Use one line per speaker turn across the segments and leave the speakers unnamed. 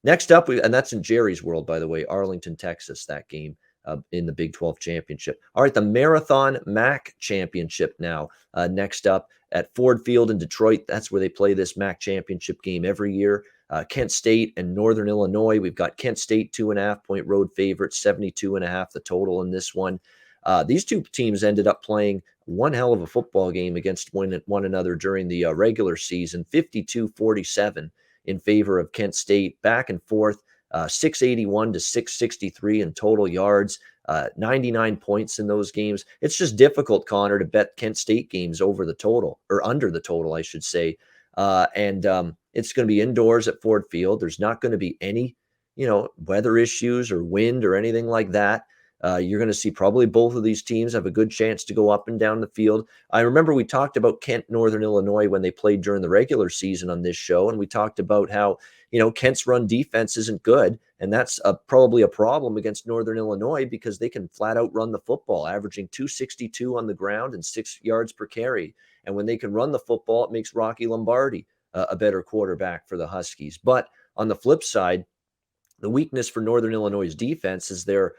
Next up, and that's in Jerry's world, by the way, Arlington, Texas, that game in the Big 12 championship. All right, the Marathon MAC championship now. Next up at Ford Field in Detroit. That's where they play this MAC championship game every year. Kent State and Northern Illinois. We've got Kent State 2.5-point road favorites, 72.5 the total in this one. These two teams ended up playing one hell of a football game against one another during the regular season, 52-47 in favor of Kent State, back and forth, 681 to 663 in total yards, 99 points in those games. It's just difficult, Connor, to bet Kent State games over the total, or under the total, I should say. And it's going to be indoors at Ford Field. There's not going to be any, weather issues or wind or anything like that. You're going to see probably both of these teams have a good chance to go up and down the field. I remember we talked about Kent, Northern Illinois when they played during the regular season on this show, and we talked about how, Kent's run defense isn't good, and that's probably a problem against Northern Illinois because they can flat out run the football, averaging 262 on the ground and 6 yards per carry. And when they can run the football, it makes Rocky Lombardi a better quarterback for the Huskies. But on the flip side, the weakness for Northern Illinois' defense is the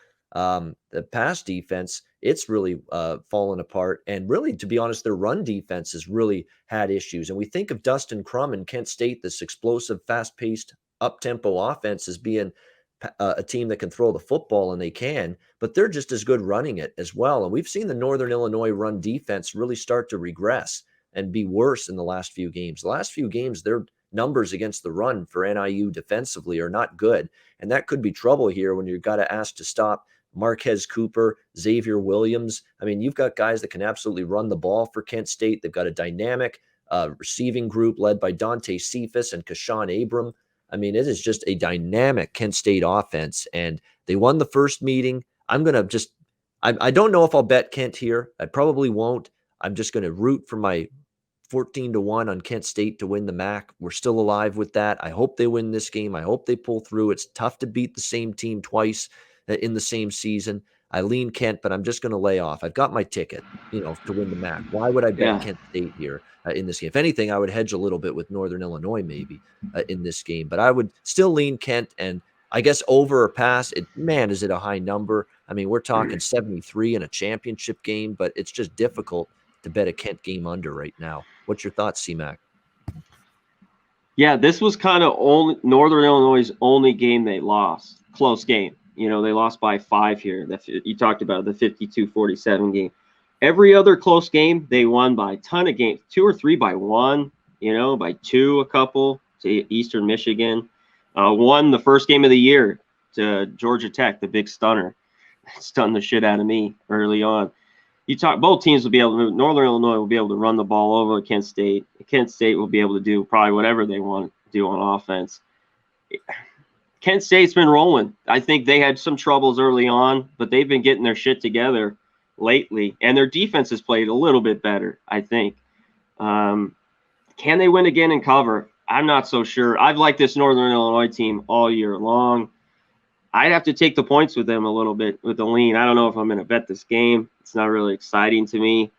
pass defense. It's really fallen apart. And really, to be honest, their run defense has really had issues. And we think of Dustin Crum and Kent State, this explosive, fast-paced, up-tempo offense, as being a team that can throw the football, and they can, but they're just as good running it as well. And we've seen the Northern Illinois run defense really start to regress and be worse in the last few games. The last few games, their numbers against the run for NIU defensively are not good. And that could be trouble here when you've got to ask to stop Marquez Cooper, Xavier Williams. I mean, you've got guys that can absolutely run the ball for Kent State. They've got a dynamic receiving group led by Dante Cephas and Kashawn Abram. I mean, it is just a dynamic Kent State offense, and they won the first meeting. I'm going to I don't know if I'll bet Kent here. I probably won't. I'm just going to root for my 14-1 on Kent State to win the MAC. We're still alive with that. I hope they win this game. I hope they pull through. It's tough to beat the same team twice in the same season. I lean Kent, but I'm just going to lay off. I've got my ticket, to win the MAC. Why would I bet Kent State here in this game? If anything, I would hedge a little bit with Northern Illinois maybe in this game, but I would still lean Kent. And I guess over or pass, is it a high number? I mean, we're talking 73 in a championship game, but it's just difficult to bet a Kent game under right now. What's your thoughts, C-Mac?
Yeah, this was kind of Northern Illinois' only game they lost. Close game. They lost by 5 here. You talked about the 52-47 game. Every other close game, they won by a ton of games. 2 or 3 by 1, by 2 a couple to Eastern Michigan. Won the first game of the year to Georgia Tech, the big stunner. Stunned the shit out of me early on. Both teams will be able to, Northern Illinois will be able to run the ball over Kent State. Kent State will be able to do probably whatever they want to do on offense. Kent State's been rolling. I think they had some troubles early on, but they've been getting their shit together lately, and their defense has played a little bit better, I think. Can they win again and cover? I'm not so sure. I've liked this Northern Illinois team all year long. I'd have to take the points with them a little bit with the lean. I don't know if I'm going to bet this game. It's not really exciting to me.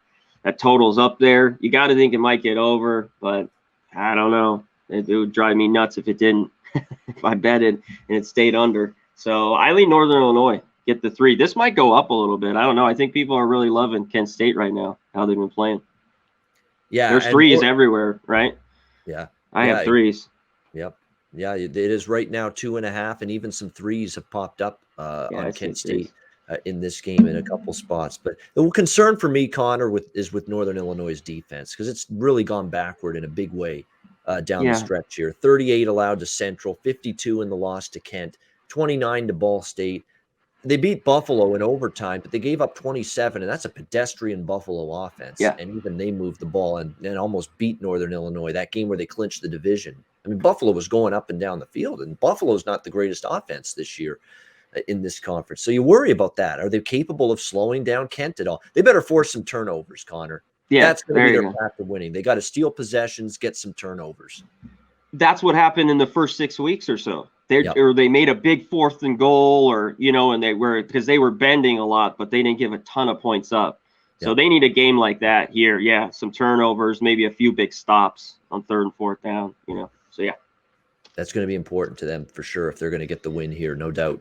That total's up there. You got to think it might get over, but I don't know. It would drive me nuts if it didn't. If I betted and it stayed under. So I lean Northern Illinois, get the 3. This might go up a little bit. I don't know. I think people are really loving Kent State right now, how they've been playing. Yeah. There's 3s everywhere, right?
Yeah.
I have 3s.
Yep. Yeah, it is right now 2.5, and even some 3s have popped up on Kent State in this game in a couple spots. But the concern for me, Connor, is with Northern Illinois' defense, because it's really gone backward in a big way. Down the stretch here. 38 allowed to Central, 52 in the loss to Kent, 29 to Ball State. They beat Buffalo in overtime, but they gave up 27, and that's a pedestrian Buffalo offense.
Yeah.
And even they moved the ball and almost beat Northern Illinois, that game where they clinched the division. I mean, Buffalo was going up and down the field, and Buffalo's not the greatest offense this year in this conference. So you worry about that. Are they capable of slowing down Kent at all? They better force some turnovers, Connor. Yeah, that's going to be their path to winning. They got to steal possessions, get some turnovers.
That's what happened in the first 6 weeks or so. Or they made a big 4th and goal, or and because they were bending a lot, but they didn't give a ton of points up. So they need a game like that here. Yeah, some turnovers, maybe a few big stops on 3rd and 4th down. So yeah.
That's going to be important to them for sure if they're going to get the win here, no doubt.